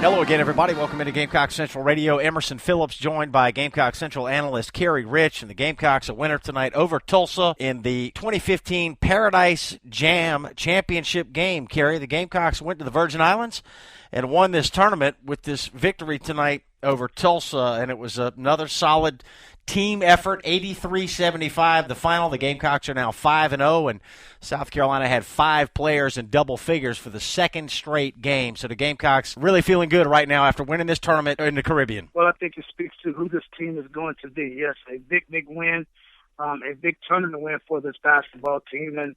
Hello again, everybody. Welcome into Gamecock Central Radio. Emerson Phillips joined by Gamecock Central analyst Carey Rich, and the Gamecocks a winner tonight over Tulsa in the 2015 Paradise Jam Championship game. Carey, the Gamecocks went to the Virgin Islands and won this tournament with this victory tonight over Tulsa, and it was another solid team effort, 83-75 the final. The Gamecocks are now 5-0, and South Carolina had 5 players in double figures for the second straight game. So the Gamecocks really feeling good right now after winning this tournament in the Caribbean. Well, I think it speaks to who this team is going to be. Yes, a big win, a big tournament win for this basketball team, and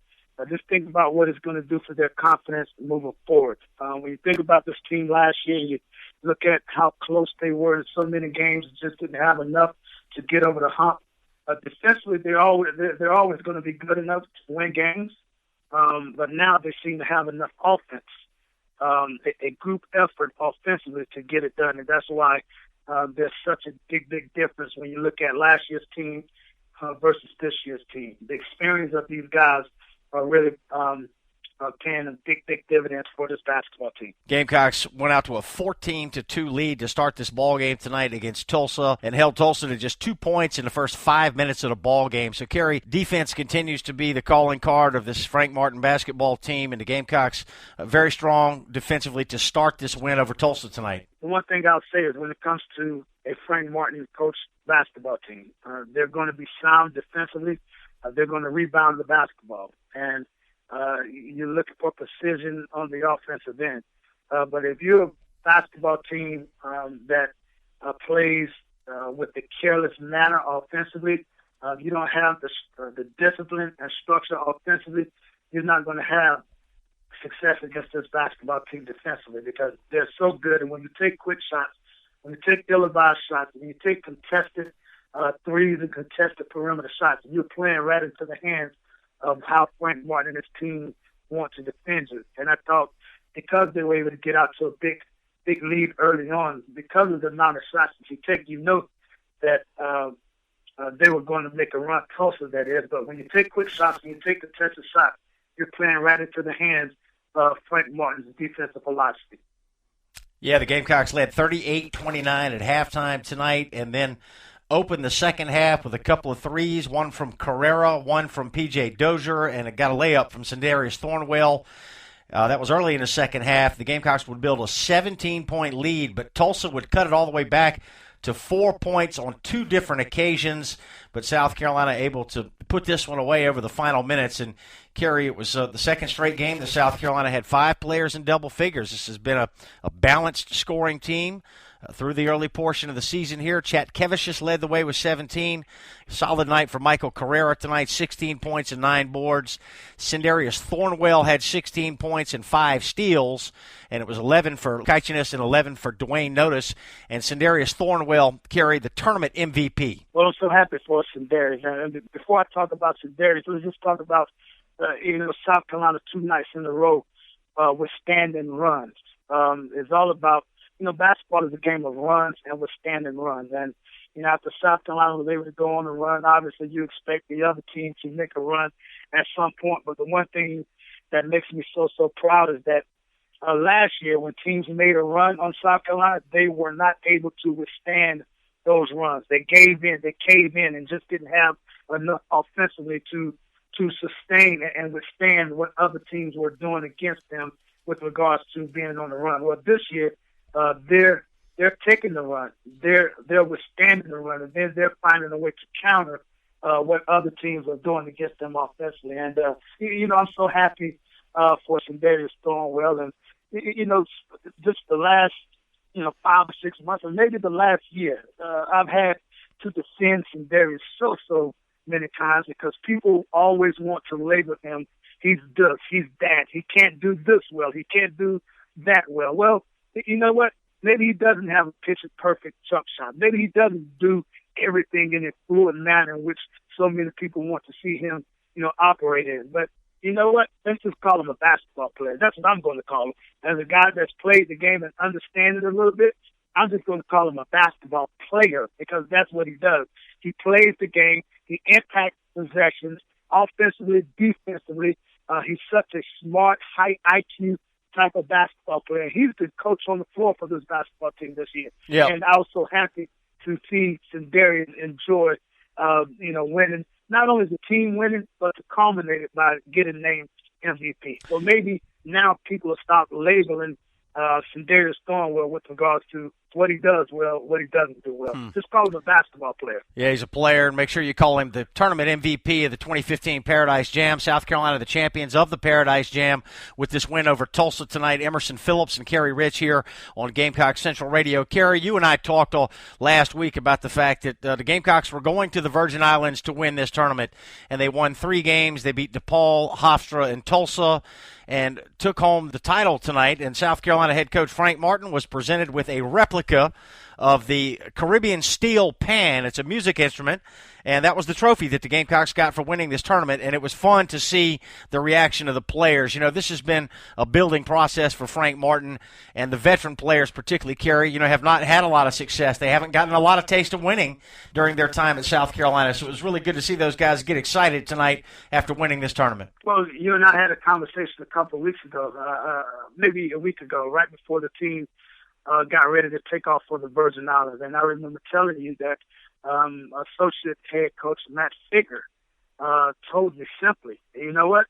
just think about what it's going to do for their confidence moving forward. When you think about this team last year, you look at how close they were in so many games, just didn't have enough to get over the hump. Defensively, they're always going to be good enough to win games, but now they seem to have enough offense, a group effort offensively to get it done, and that's why there's such a big difference when you look at last year's team versus this year's team. The experience of these guys are really paying a big dividends for this basketball team. Gamecocks went out to a 14-2 lead to start this ball game tonight against Tulsa and held Tulsa to just 2 points in the first 5 minutes of the ball game. So, Carey, defense continues to be the calling card of this Frank Martin basketball team, and the Gamecocks very strong defensively to start this win over Tulsa tonight. The one thing I'll say is when it comes to a Frank Martin coached basketball team, they're going to be sound defensively. They're going to rebound the basketball, and you're looking for precision on the offensive end. But if you're a basketball team that plays with a careless manner offensively, you don't have the discipline and structure offensively, you're not going to have success against this basketball team defensively because they're so good. And when you take quick shots, when you take ill-advised shots, when you take contested threes and contested perimeter shots, you're playing right into the hands of how Frank Martin and his team want to defend you. And I thought because they were able to get out to a big lead early on, because of the amount of shots that you take, you know that they were going to make a run, Tulsa that is. But when you take quick shots, when you take contested shots, you're playing right into the hands of Frank Martin's defensive philosophy. Yeah, the Gamecocks led 38-29 at halftime tonight, and then opened the second half with a couple of threes, one from Carrera, one from P.J. Dozier, and it got a layup from Sindarius Thornwell. That was early in the second half. The Gamecocks would build a 17-point lead, but Tulsa would cut it all the way back to 4 points on 2 different occasions, but South Carolina able to put this one away over the final minutes. And, Carey, it was the second straight game that South Carolina had 5 players in double figures. This has been a balanced scoring team through the early portion of the season here. Chat Kevicius led the way with 17. Solid night for Michael Carrera tonight, 16 points and 9 boards. Sindarius Thornwell had 16 points and 5 steals, and it was 11 for Kaichinis and 11 for Dwayne Notice. And Sindarius Thornwell carried the tournament MVP. Well, I'm so happy for Sindarius. And before I talk about Sindarius, let's just talk about South Carolina 2 nights in a row withstanding runs. It's all about basketball is a game of runs and withstanding runs. And, after South Carolina was able to go on a run, obviously you expect the other team to make a run at some point. But the one thing that makes me so proud is that last year when teams made a run on South Carolina, they were not able to withstand those runs. They gave in, they caved in, and just didn't have enough offensively to sustain and withstand what other teams were doing against them with regards to being on the run. Well, this year, they're taking the run. They're withstanding the run, and then they're finding a way to counter what other teams are doing against them offensively. And I'm so happy for Sindarius Thornwell, and just the last 5 or 6 months, or maybe the last year, I've had to defend Sindarius so many times because people always want to label him. He's this, he's that. He can't do this well. He can't do that well. Well, you know what? Maybe he doesn't have a picture-perfect jump shot. Maybe he doesn't do everything in a fluid manner in which so many people want to see him, operate in. But you know what? Let's just call him a basketball player. That's what I'm going to call him. As a guy that's played the game and understands it a little bit, I'm just going to call him a basketball player because that's what he does. He plays the game. He impacts possessions offensively, defensively. He's such a smart, high IQ type of basketball player. He's the coach on the floor for this basketball team this year. Yeah. And I was so happy to see Sindarius enjoy, winning. Not only the team winning, but to culminate it by getting named MVP. So maybe now people will stop labeling Sindarius Thornwell with regards to what he does well, what he doesn't do well. Just call him a basketball player. Yeah, he's a player, and make sure you call him the tournament MVP of the 2015 Paradise Jam. South Carolina, the champions of the Paradise Jam, with this win over Tulsa tonight. Emerson Phillips and Carey Rich here on Gamecock Central Radio. Carey, you and I talked last week about the fact that the Gamecocks were going to the Virgin Islands to win this tournament, and they won 3 games. They beat DePaul, Hofstra, and Tulsa, and took home the title tonight. And South Carolina head coach Frank Martin was presented with a replica of the Caribbean steel pan. It's a music instrument, and that was the trophy that the Gamecocks got for winning this tournament, and it was fun to see the reaction of the players. This has been a building process for Frank Martin, and the veteran players, particularly Carey, have not had a lot of success. They haven't gotten a lot of taste of winning during their time at South Carolina, so it was really good to see those guys get excited tonight after winning this tournament. Well, you and I had a conversation a couple of weeks ago, maybe a week ago, right before the team got ready to take off for the Virgin Islands. And I remember telling you that associate head coach Matt Figger told me simply, you know what,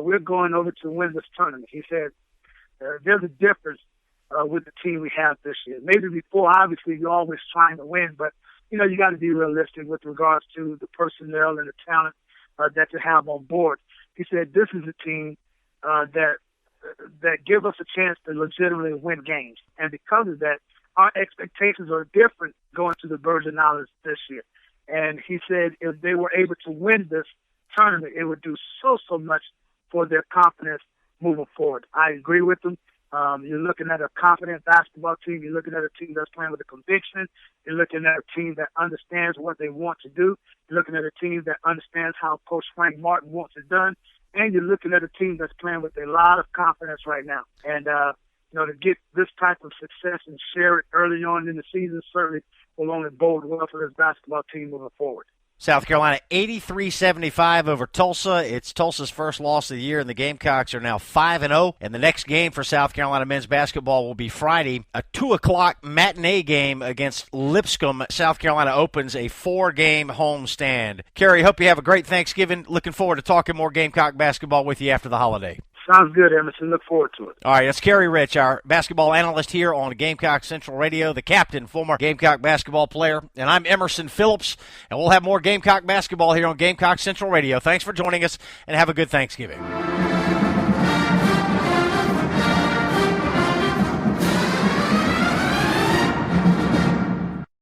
we're going over to win this tournament. He said, there's a difference with the team we have this year. Maybe before, obviously, you're always trying to win, but, you got to be realistic with regards to the personnel and the talent that you have on board. He said, this is a team that give us a chance to legitimately win games. And because of that, our expectations are different going to the Virgin Islands this year. And he said if they were able to win this tournament, it would do so much for their confidence moving forward. I agree with them. You're looking at a confident basketball team. You're looking at a team that's playing with a conviction. You're looking at a team that understands what they want to do. You're looking at a team that understands how Coach Frank Martin wants it done. And you're looking at a team that's playing with a lot of confidence right now. And, to get this type of success and share it early on in the season certainly will only bode well for this basketball team moving forward. South Carolina 83-75 over Tulsa. It's Tulsa's first loss of the year, and the Gamecocks are now 5-0. And the next game for South Carolina men's basketball will be Friday, a 2 o'clock matinee game against Lipscomb. South Carolina opens a 4-game homestand. Carey, hope you have a great Thanksgiving. Looking forward to talking more Gamecock basketball with you after the holiday. Sounds good, Emerson. Look forward to it. All right, that's Carey Rich, our basketball analyst here on Gamecock Central Radio, the captain, former Gamecock basketball player. And I'm Emerson Phillips, and we'll have more Gamecock basketball here on Gamecock Central Radio. Thanks for joining us, and have a good Thanksgiving.